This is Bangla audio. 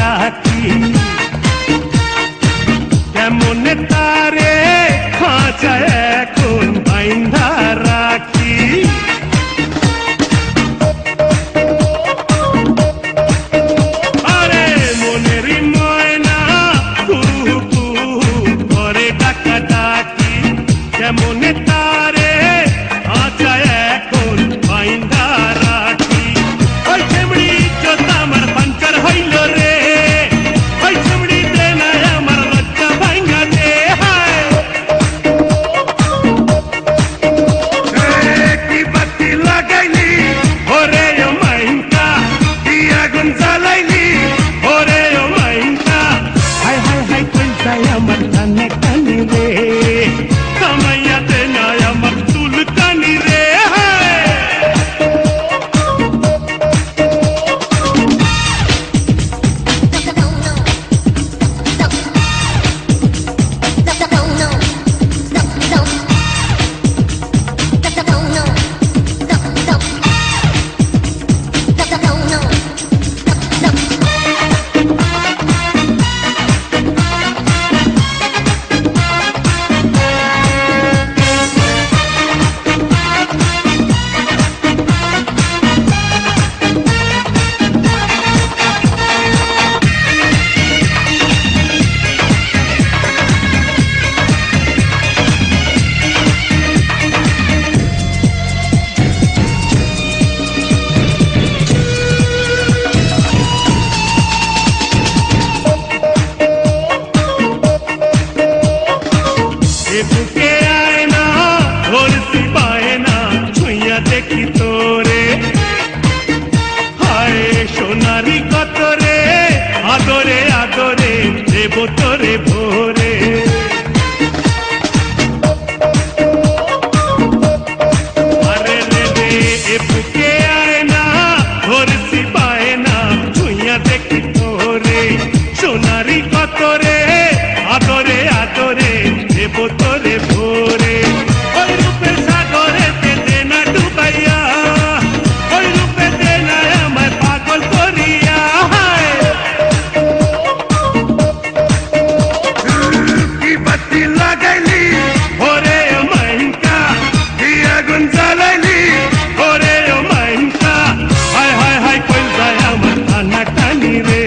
ডাকি কেমনে তারে খাঁচায় এখন বাইন্ধা রাখি আরে মনের ময়না কুহু কুহু করে ডাকা ডাকি কেমনে তারে খাঁচায় এখন বাইন্ধা রাখি ওই চেমড়ি জোতা আমার পাঞ্চার হইল রে ওই চেমড়ি দেনায় আমার লজ্জা ভাঙ্গা দে কি বাতি লাগাইলি ওরে ও মাইনকা কি আগুন জ্বালাইলি ওরে ও মাইনকা হাই হাই হাই কই যায় আমার কানে কানে রে কামাইয়া দেনায় আমার চুল কানি রে বুকে আয় না ধরছি পায় না ছুঁয়া দেখি তোরে হায় সোনারি কত রে আদরে আদরে দেব তোরে ভোরে আরে রে রে এ বুকে আয় না ধরছি পায় না ছুঁয়া দেখি তোরে সোনারি কত রে আদরে আদরে দেব তোরে ভোরে ওই রূপে সাগরে দে না ডুবাইয়া ওই রূপে দে না আমায় পাগল করিয়া কি বাতি লাগাইলি ওরে ও মাইনকা কি আগুন জ্বালাইলি ওরে ও মাইনকা হায় হায় হায় কই যায় আমার কানা কানি রে